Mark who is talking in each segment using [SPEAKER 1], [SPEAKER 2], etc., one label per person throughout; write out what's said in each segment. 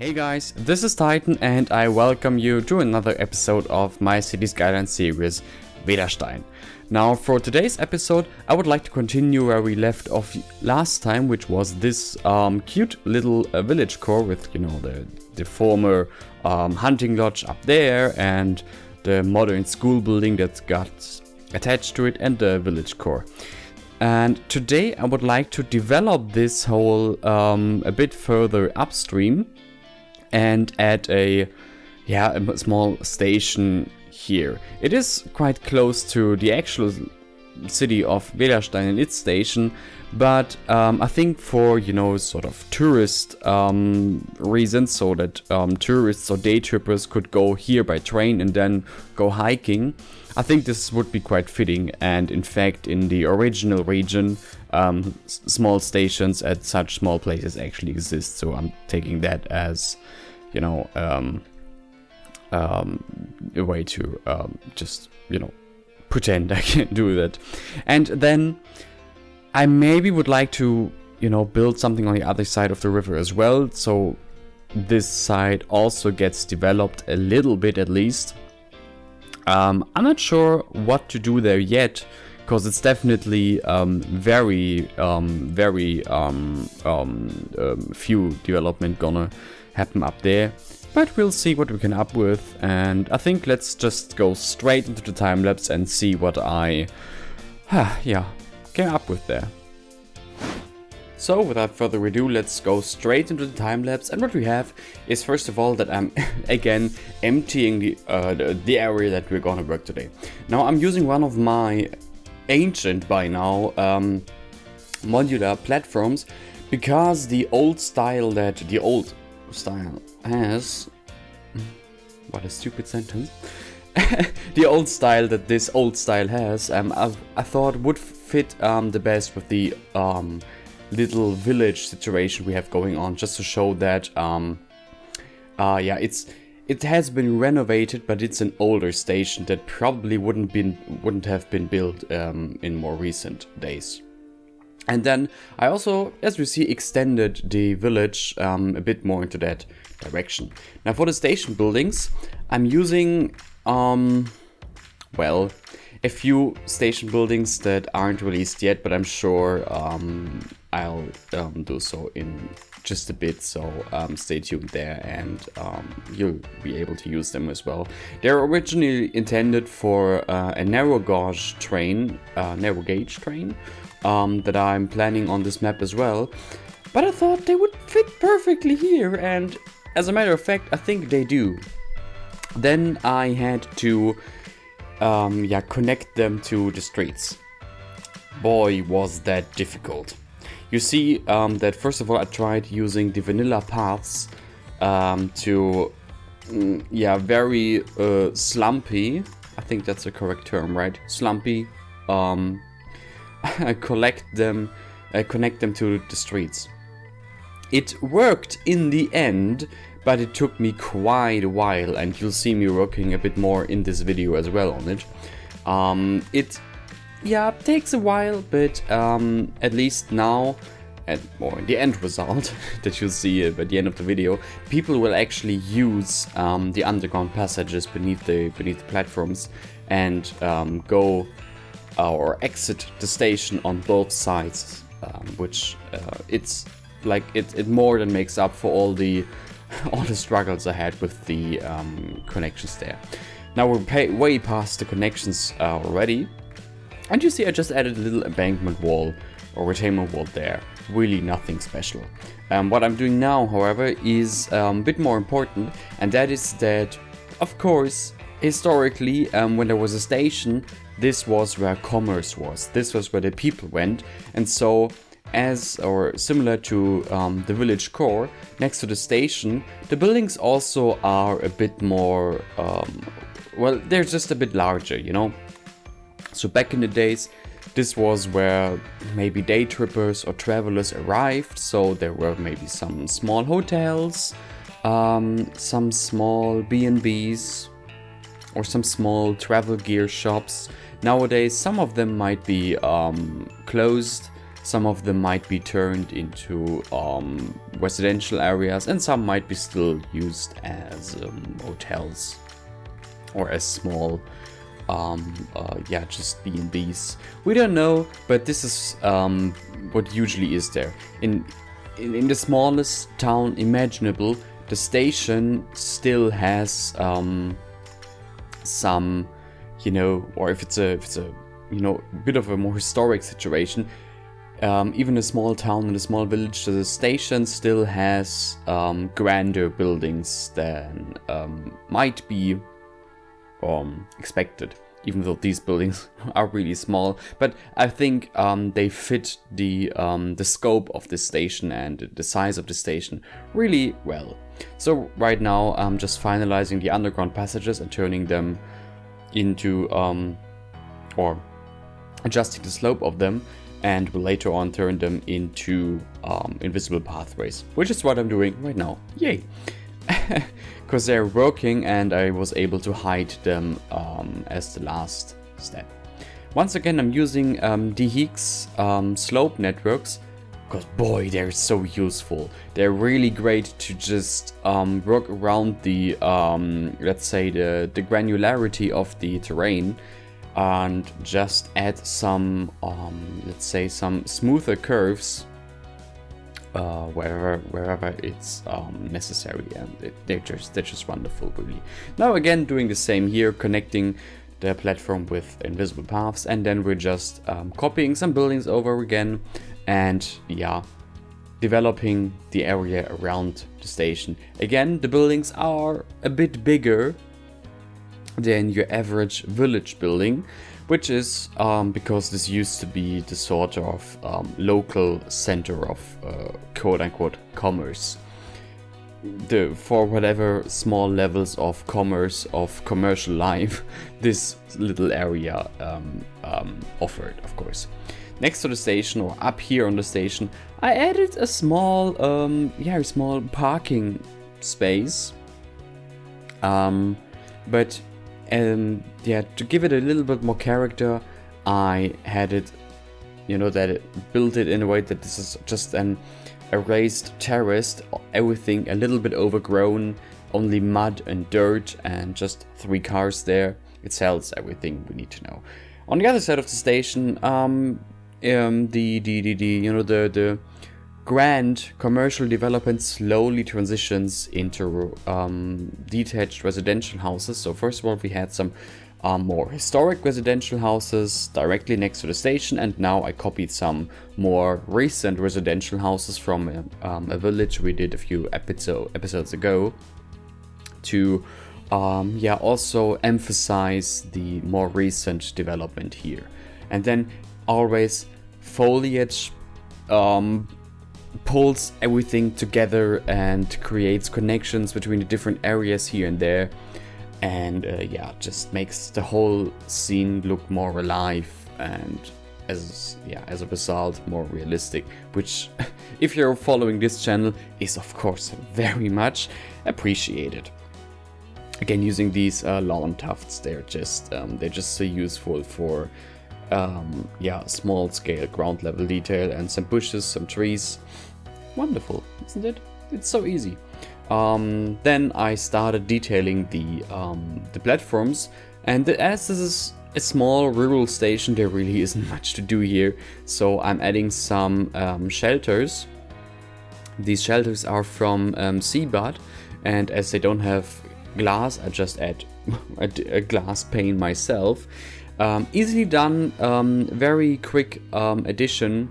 [SPEAKER 1] Hey guys, this is Titan and I welcome you to another episode of my City Skylines series, Vedastein. Now for today's episode, I would like to continue where we left off last time, which was this cute little village core with, you know, the former hunting lodge up there and the modern school building that got attached to it and the village core. And today I would like to develop this whole a bit further upstream and add a small station here. It is quite close to the actual city of Vedastein and its station, but I think for, you know, sort of tourist reasons, so that tourists or day trippers could go here by train and then go hiking, I think this would be quite fitting. And in fact, in the original region, small stations at such small places actually exist, so I'm taking that as, you know, a way to just, you know, pretend I can do that. And then I maybe would like to, you know, build something on the other side of the river as well, so this side also gets developed a little bit at least. I'm not sure what to do there yet, because it's definitely very few development gonna happen up there. But we'll see what we can up with, and I think let's just go straight into the time lapse and see what I came up with there. So without further ado, let's go straight into the time lapse, and what we have is, first of all, that I'm again emptying the area that we're gonna work today. Now I'm using one of my ancient by now modular platforms, because the old style has, what a stupid sentence, the old style that this old style has, I thought would fit the best with the little village situation we have going on, just to show that it has been renovated, but it's an older station that probably wouldn't have been built in more recent days. And then I also, as we see, extended the village a bit more into that direction. Now for the station buildings, I'm using a few station buildings that aren't released yet, but I'm sure I'll do so in just a bit, so stay tuned there, and you'll be able to use them as well. They're originally intended for a narrow gauge train that I'm planning on this map as well, but I thought they would fit perfectly here, and as a matter of fact, I think they do. Then I had to connect them to the streets. Boy, was that difficult. You see that first of all I tried using the vanilla paths to very slumpy, I think that's the correct term, right? Slumpy, connect them to the streets. It worked in the end, but it took me quite a while, and you'll see me working a bit more in this video as well on it. It takes a while, but at least now, or in the end result that you'll see at the end of the video, people will actually use the underground passages beneath the platforms and go or exit the station on both sides, which it's like it more than makes up for all the struggles I had with the connections there. Now we're way past the connections already, and you see I just added a little embankment wall or retaining wall there. Really nothing special. What I'm doing now, however, is a bit more important, and that is that, of course, historically, when there was a station, this was where commerce was. This was where the people went, and so, similar to the village core, next to the station, the buildings also are a bit more, they're just a bit larger, you know? So back in the days, this was where maybe day trippers or travelers arrived, so there were maybe some small hotels, some small B&Bs, or some small travel gear shops. Nowadays, some of them might be closed, Some of them might be turned into residential areas, and some might be still used as hotels or as small just B&Bs. We don't know, but this is what usually is there. In the smallest town imaginable, the station still has some, or if it's a bit of a more historic situation, even a small town and a small village, the station still has grander buildings than might be expected, even though these buildings are really small. But I think they fit the scope of the station and the size of the station really well. So right now I'm just finalizing the underground passages and turning them into or adjusting the slope of them, and will later on turn them into invisible pathways, which is what I'm doing right now. Yay! Because they're working and I was able to hide them as the last step. Once again, I'm using DHEEX slope networks, because boy, they're so useful. They're really great to just work around the, let's say, the granularity of the terrain, and just add some, let's say, some smoother curves wherever it's necessary, and they're just wonderful, really. Now again, doing the same here, connecting the platform with invisible paths, and then we're just copying some buildings over again, and developing the area around the station. Again, the buildings are a bit bigger than your average village building, which is because this used to be the sort of local center of quote-unquote commerce. For whatever small levels of commerce, of commercial life, this little area offered, of course. Next to the station, or up here on the station, I added a small, small parking space. But to give it a little bit more character, I had it, built it in a way that this is just an raised terrace, everything a little bit overgrown, only mud and dirt, and just 3 cars there. It sells everything we need to know. On the other side of the station, the grand commercial development slowly transitions into detached residential houses. So first of all, we had some more historic residential houses directly next to the station, and now I copied some more recent residential houses from a village we did a few episodes ago to also emphasize the more recent development here. And then always foliage pulls everything together and creates connections between the different areas here and there, and just makes the whole scene look more alive, and as a result more realistic, which if you're following this channel is of course very much appreciated. Again, using these lawn tufts, they're just so useful for small scale ground level detail, and some bushes, some trees. Wonderful, isn't it? It's so easy. Then I started detailing the platforms, and as this is a small rural station, there really isn't much to do here, so I'm adding some shelters. These shelters are from Seabud, and as they don't have glass, I just add a glass pane myself. Easily done, very quick addition.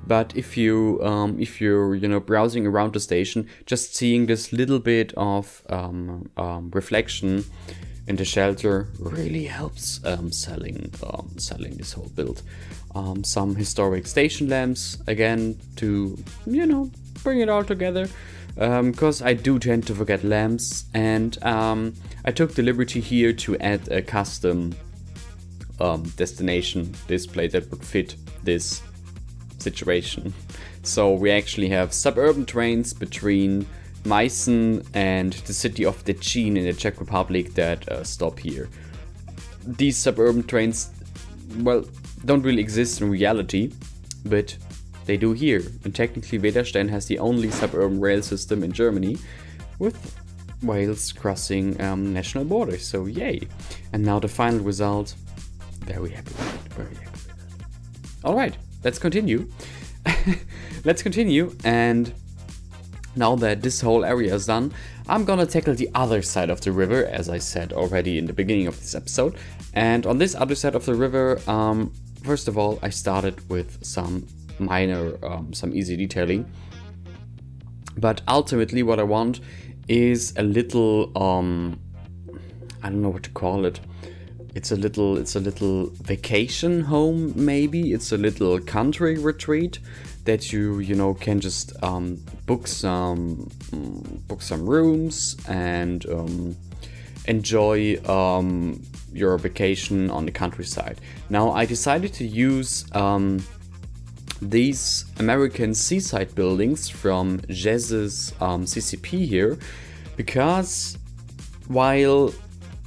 [SPEAKER 1] But if you're browsing around the station, just seeing this little bit of reflection in the shelter really helps selling this whole build. Some historic station lamps again to bring it all together, because I do tend to forget lamps, and I took the liberty here to add a custom destination display that would fit this situation. So we actually have suburban trains between Meissen and the city of Děčín in the Czech Republic that stop here. These suburban trains, well, don't really exist in reality, but they do here. And technically Vedastein has the only suburban rail system in Germany with Wales crossing national borders, so yay. And now the final result, very happy with it, very happy with it. Alright, let's continue. Let's continue, and now that this whole area is done, I'm gonna tackle the other side of the river, as I said already in the beginning of this episode. And on this other side of the river, first of all, I started with some minor, some easy detailing. But ultimately what I want is a little, I don't know what to call it. It's a little vacation home, maybe. It's a little country retreat that you know, can just book some rooms and enjoy your vacation on the countryside. Now, I decided to use these American seaside buildings from Jez's CCP here, because while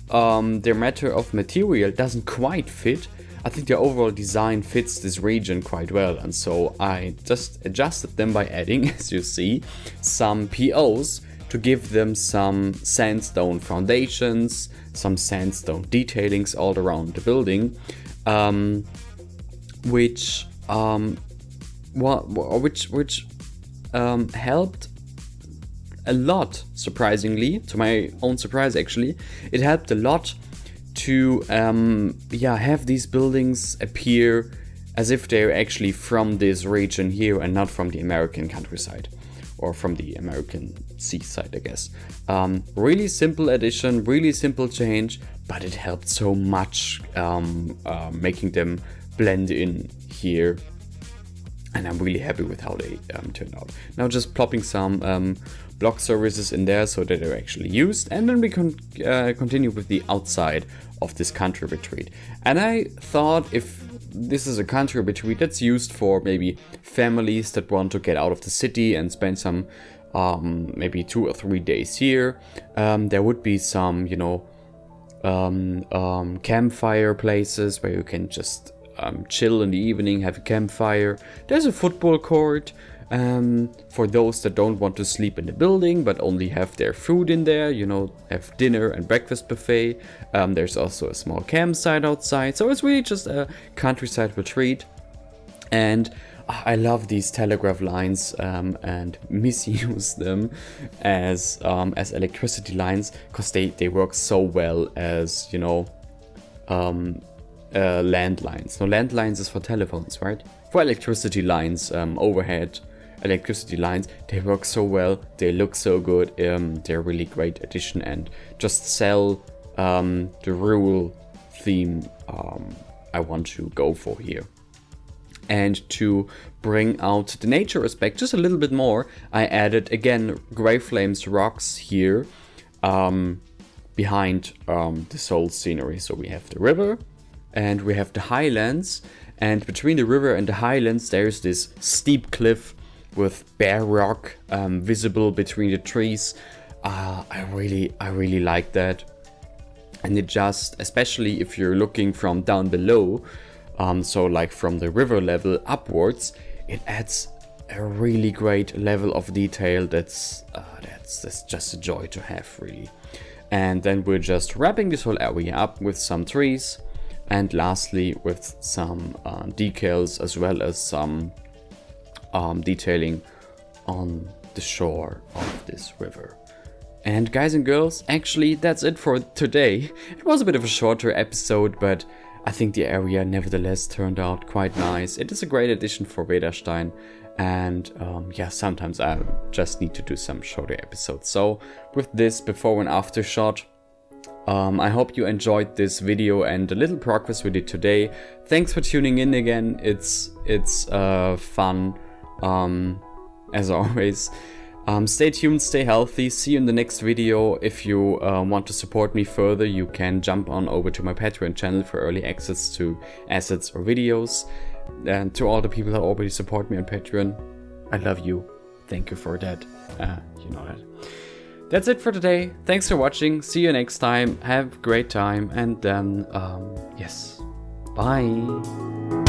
[SPEAKER 1] their matter of material doesn't quite fit, I think the overall design fits this region quite well, and so I just adjusted them by adding, as you see, some POs to give them some sandstone foundations, some sandstone detailings all around the building, which helped a lot, surprisingly, to my own surprise actually. It helped a lot to have these buildings appear as if they're actually from this region here and not from the American countryside or from the American seaside, I guess. Really simple addition, really simple change, but it helped so much making them blend in here. And I'm really happy with how they turned out. Now just plopping some block services in there so that they're actually used, and then we can continue with the outside of this country retreat. And I thought, if this is a country retreat that's used for maybe families that want to get out of the city and spend some maybe 2 or 3 days here, there would be some, you know, campfire places where you can just chill in the evening, have a campfire. There's a football court for those that don't want to sleep in the building but only have their food in there, you know, have dinner and breakfast buffet. There's also a small campsite outside, so it's really just a countryside retreat. And I love these telegraph lines and misuse them as electricity lines, because they work so well as, you know, landlines. No, landlines is for telephones, right? For electricity lines, overhead electricity lines, they work so well, they look so good, they're a really great addition, and just sell the rural theme I want to go for here. And to bring out the nature aspect just a little bit more, I added again Grey Flames rocks here behind this whole scenery. So we have the river and we have the highlands, and between the river and the highlands there's this steep cliff with bare rock visible between the trees. I really like that, and it just, especially if you're looking from down below, so like from the river level upwards, it adds a really great level of detail that's just a joy to have, really. And then we're just wrapping this whole area up with some trees, and lastly with some decals, as well as some detailing on the shore of this river. And guys and girls, actually that's it for today. It was a bit of a shorter episode, but I think the area nevertheless turned out quite nice. It is a great addition for Vedastein, and yeah, sometimes I just need to do some shorter episodes. So with this before and after shot, I hope you enjoyed this video and the little progress we did today. Thanks for tuning in again. It's fun as always. Stay tuned, stay healthy, see you in the next video. If you want to support me further, you can jump on over to my Patreon channel for early access to assets or videos. And to all the people that already support me on Patreon, I love you. Thank you for that. You know that. That's it for today. Thanks for watching. See you next time. Have a great time. And then, yes, bye.